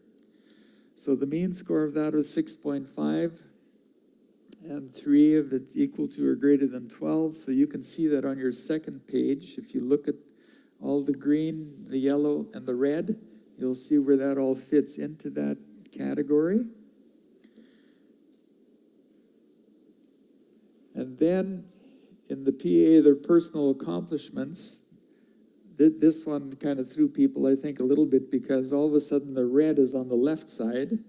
So the mean score of that was 6.5, and 3 of it's equal to or greater than 12. So you can see that on your second page. If you look at all the green, the yellow, and the red, you'll see where that all fits into that category. And then in the PA, their personal accomplishments, this one kind of threw people, I think, a little bit, because all of a sudden the red is on the left side.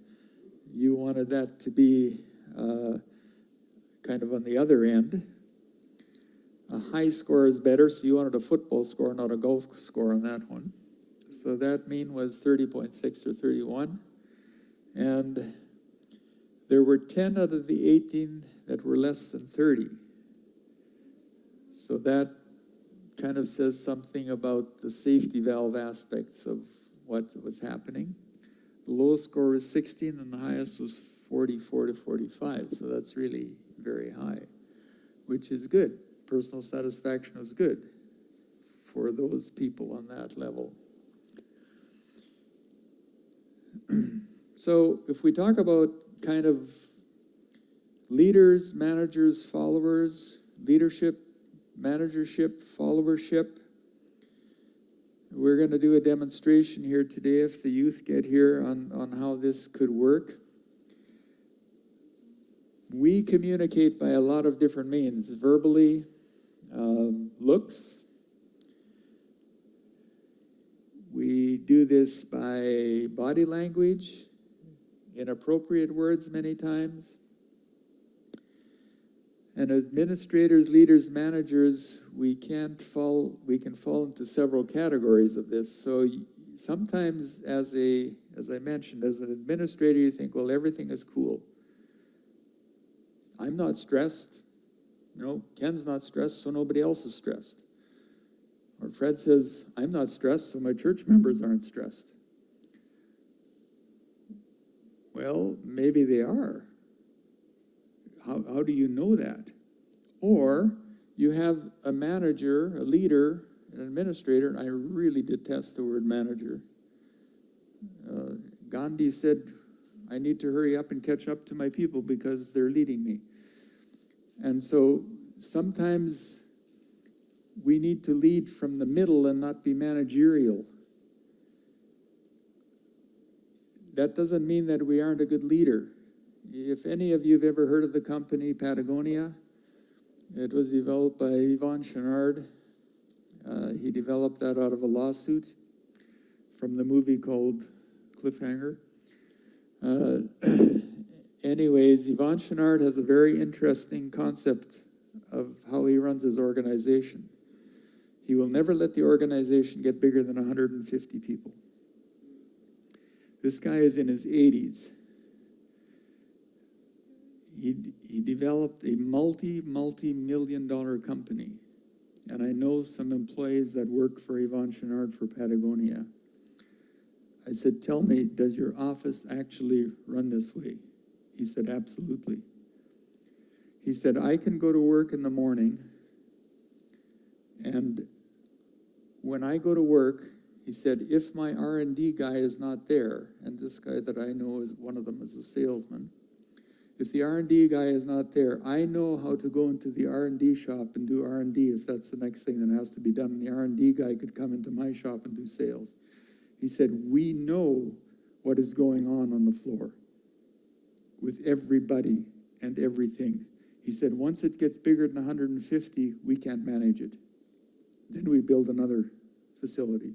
You wanted that to be kind of on the other end. A high score is better, so you wanted a football score, not a golf score on that one. So that mean was 30.6 or 31. And there were 10 out of the 18 that were less than 30. So that kind of says something about the safety valve aspects of what was happening. The lowest score was 16, and the highest was 44 to 45. So that's really very high, which is good. Personal satisfaction is good for those people on that level. So if we talk about kind of leaders, managers, followers, leadership, managership, followership, we're going to do a demonstration here today if the youth get here on how this could work. We communicate by a lot of different means, verbally, looks. We do this by body language, inappropriate words many times. And administrators, leaders, managers, we can fall into several categories of this. So sometimes as I mentioned, as an administrator, you think, well, everything is cool. I'm not stressed. Ken's not stressed, so nobody else is stressed. Or Fred says, I'm not stressed, so my church members aren't stressed. Well, maybe they are. How do you know that? Or you have a manager, a leader, an administrator, and I really detest the word manager. Gandhi said, I need to hurry up and catch up to my people because they're leading me. And so sometimes we need to lead from the middle and not be managerial. That doesn't mean that we aren't a good leader. If any of you have ever heard of the company Patagonia, it was developed by Yvon Chouinard. He developed that out of a lawsuit from the movie called Cliffhanger. Anyways, Yvon Chouinard has a very interesting concept of how he runs his organization. He will never let the organization get bigger than 150 people. This guy is in his 80s. He developed a multi-million-dollar company. And I know some employees that work for Yvon Chouinard for Patagonia. I said, tell me, does your office actually run this way? He said, absolutely. He said, I can go to work in the morning, and when I go to work, he said, if my R&D guy is not there, and this guy that I know is one of them is a salesman, if the R&D guy is not there, I know how to go into the R&D shop and do R&D if that's the next thing that has to be done. And the R&D guy could come into my shop and do sales. He said, we know what is going on the floor with everybody and everything. He said, once it gets bigger than 150, we can't manage it. Then we build another facility.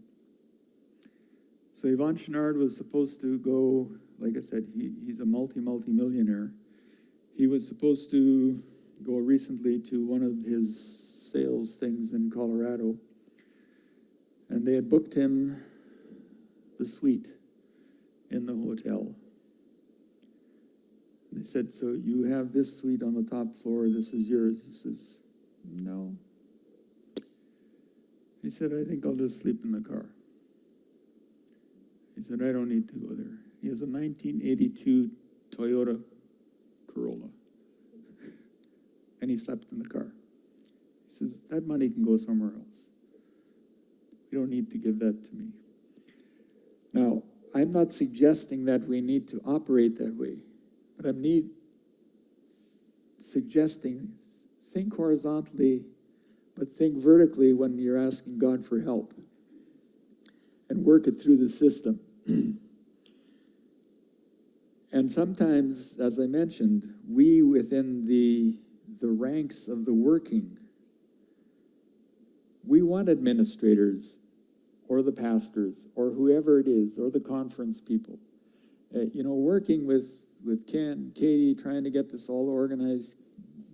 So Yvon Chouinard was supposed to go, like I said, he's a multi-millionaire. He was supposed to go recently to one of his sales things in Colorado, and they had booked him the suite in the hotel. They said, so you have this suite on the top floor, this is yours. He says, no. He said, I think I'll just sleep in the car. He said, I don't need to go there. He has a 1982 Toyota Corolla. And he slept in the car. He says, that money can go somewhere else. You don't need to give that to me. Now, I'm not suggesting that we need to operate that way, but I'm suggesting think horizontally, but think vertically when you're asking God for help, and work it through the system. And sometimes, as I mentioned, we within the ranks of the working, we want administrators or the pastors or whoever it is, or the conference people. Working with Ken, Katie, trying to get this all organized.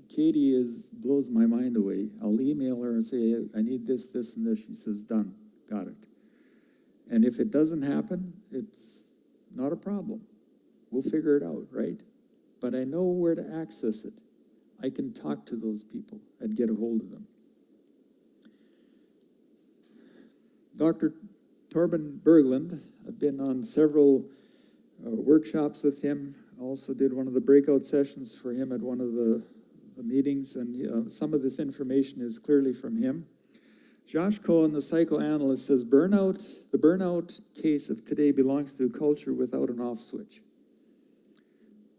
Katie blows my mind away. I'll email her and say, I need this, this, and this. She says, done, got it. And if it doesn't happen, it's not a problem. We'll figure it out, right? But I know where to access it. I can talk to those people and get a hold of them. Dr. Torben Berglund, I've been on several workshops with him. I also did one of the breakout sessions for him at one of the meetings, and some of this information is clearly from him. Josh Cohen, the psychoanalyst, says the burnout case of today belongs to a culture without an off switch.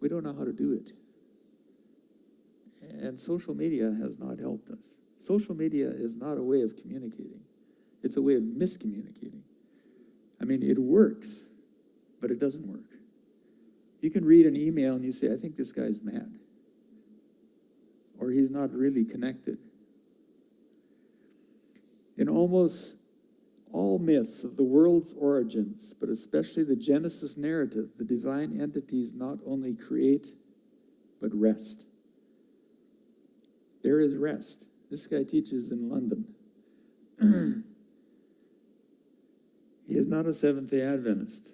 We don't know how to do it. And social media has not helped us. Social media is not a way of communicating. It's a way of miscommunicating. I mean, it works, but it doesn't work. You can read an email and you say, I think this guy's mad. Or he's not really connected. In almost all myths of the world's origins, but especially the Genesis narrative, the divine entities not only create, but rest. There is rest. This guy teaches in London. He is not a Seventh-day Adventist.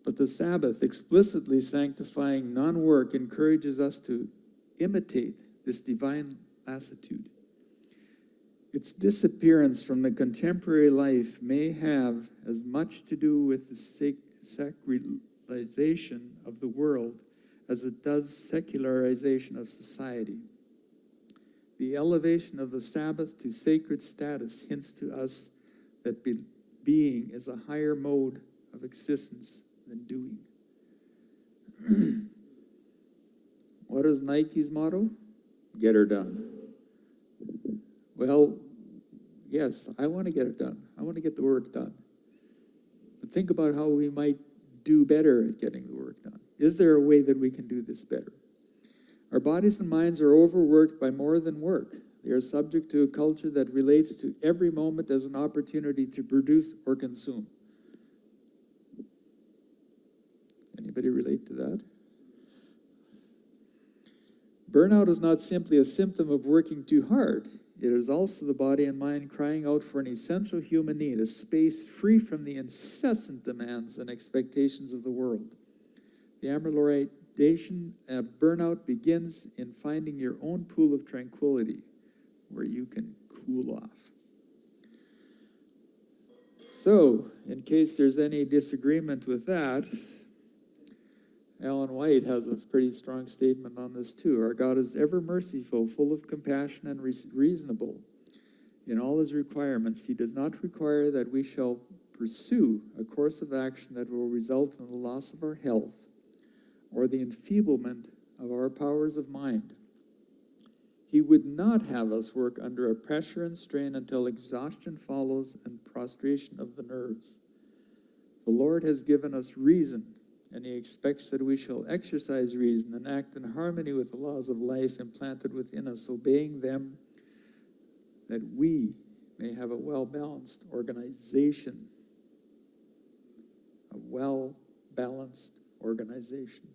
But the Sabbath, explicitly sanctifying non-work, encourages us to imitate this divine lassitude. Its disappearance from the contemporary life may have as much to do with the secularization of the world as it does secularization of society. The elevation of the Sabbath to sacred status hints to us that being is a higher mode of existence than doing. What is Nike's motto? Get her done. Well, yes, I want to get it done. I want to get the work done. But think about how we might do better at getting the work done. Is there a way that we can do this better? Our bodies and minds are overworked by more than work. They are subject to a culture that relates to every moment as an opportunity to produce or consume. Anybody relate to that? Burnout is not simply a symptom of working too hard. It is also the body and mind crying out for an essential human need, a space free from the incessant demands and expectations of the world. The amyloidation burnout begins in finding your own pool of tranquility where you can cool off. So, in case there's any disagreement with that, Ellen White has a pretty strong statement on this too. Our God is ever merciful, full of compassion, and reasonable in all his requirements. He does not require that we shall pursue a course of action that will result in the loss of our health or the enfeeblement of our powers of mind. He would not have us work under a pressure and strain until exhaustion follows and prostration of the nerves. The Lord has given us reason, and he expects that we shall exercise reason and act in harmony with the laws of life implanted within us, obeying them, that we may have a well-balanced organization. A well-balanced organization.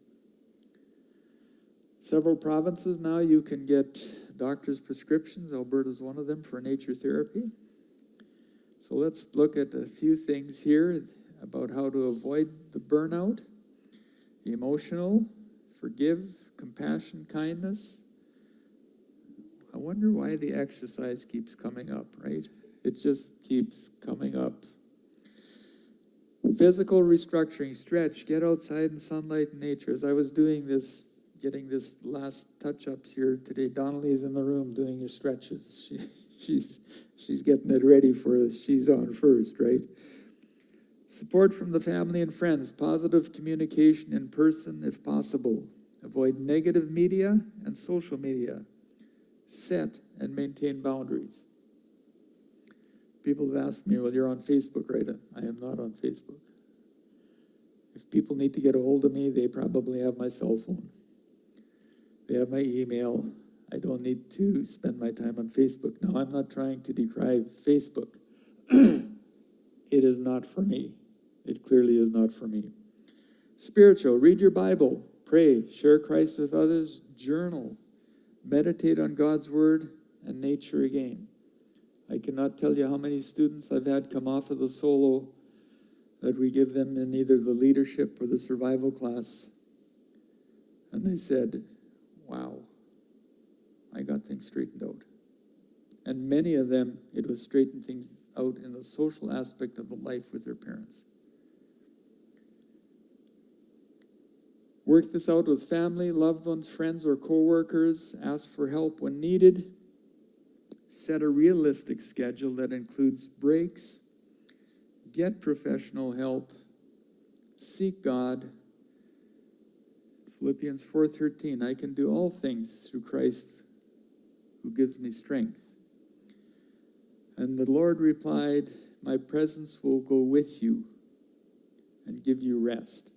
Several provinces now you can get doctor's prescriptions. Alberta's one of them for nature therapy. So let's look at a few things here about how to avoid the burnout. Emotional, forgive, compassion, kindness. I wonder why the exercise keeps coming up, right? It just keeps coming up. Physical restructuring, stretch, get outside in sunlight and nature. As I was doing this, getting this last touch-ups here today, Donnelly's in the room doing her stretches. She's getting it ready for, she's on first, right? Support from the family and friends, positive communication in person if possible. Avoid negative media and social media. Set and maintain boundaries. People have asked me, well, you're on Facebook, right? I am not on Facebook. If people need to get a hold of me, they probably have my cell phone. They have my email. I don't need to spend my time on Facebook. Now, I'm not trying to decry Facebook. It is not for me. It clearly is not for me. Spiritual, read your Bible, pray, share Christ with others, journal, meditate on God's word and nature again. I cannot tell you how many students I've had come off of the solo that we give them in either the leadership or the survival class. And they said, wow, I got things straightened out. And many of them, it was straightened things out in the social aspect of the life with their parents. Work this out with family, loved ones, friends, or co-workers. Ask for help when needed. Set a realistic schedule that includes breaks. Get professional help. Seek God. Philippians 4:13, I can do all things through Christ who gives me strength. And the Lord replied, my presence will go with you and give you rest.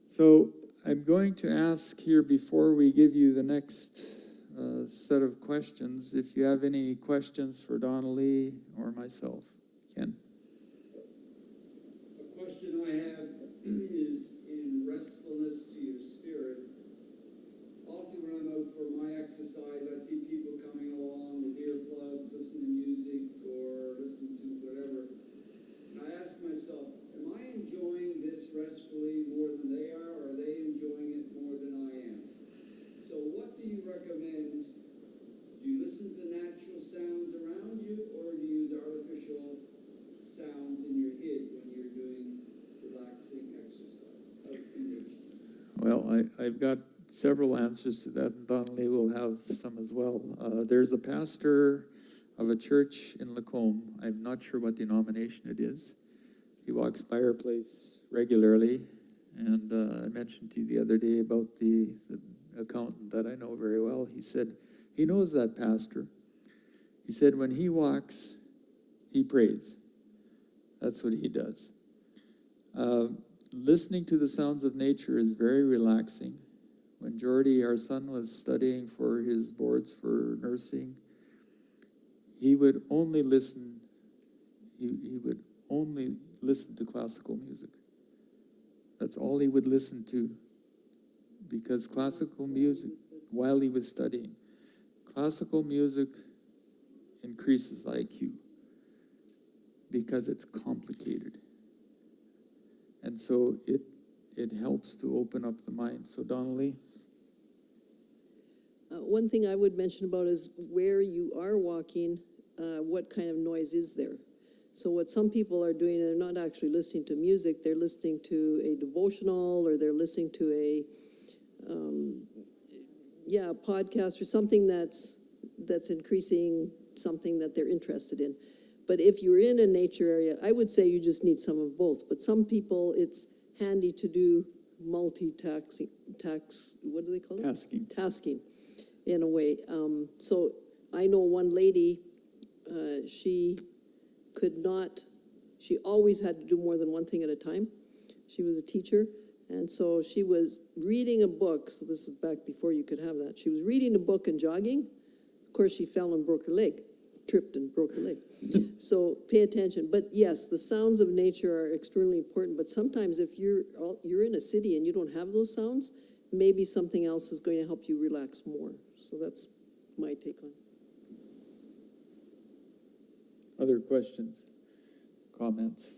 So I'm going to ask here before we give you the next set of questions, if you have any questions for Donnelly or myself. Ken? A question I have is in restfulness to your spirit. Often when I'm out for my exercise, I see people coming along with earplugs, listening to music or listening to whatever. And I ask myself, am I enjoying this restfully more than they are, or are they enjoying it more than I am? So what do you recommend? Do you listen to natural sounds around you, or do you use artificial sounds in your head when you're doing relaxing exercise out in nature? Well, I've got several answers to that, and Donnelly will have some as well. There's a pastor of a church in Lacombe. I'm not sure what denomination it is. He walks by our place regularly, and I mentioned to you the other day about the accountant that I know very well. He said he knows that pastor. He said when he walks, he prays. That's what he does. Listening to the sounds of nature is very relaxing. When Jordy, our son, was studying for his boards for nursing, he would only listen. He would only listen to classical music. That's all he would listen to, because classical music, while he was studying, classical music increases IQ because it's complicated. And so it helps to open up the mind. So Donnelly? One thing I would mention about is where you are walking, what kind of noise is there? So what some people are doing, they're not actually listening to music, they're listening to a devotional, or they're listening to a podcast or something that's increasing something that they're interested in. But if you're in a nature area, I would say you just need some of both. But some people, it's handy to do multitasking, what do they call it? Tasking, in a way. So I know one lady, she always had to do more than one thing at a time. She was a teacher, and so she was reading a book. So this is back before you could have that. She was reading a book and jogging. Of course, she fell and broke her leg, tripped and broke her leg. So pay attention. But yes, the sounds of nature are extremely important. But sometimes if you're in a city and you don't have those sounds, maybe something else is going to help you relax more. So that's my take on it. Other questions, comments?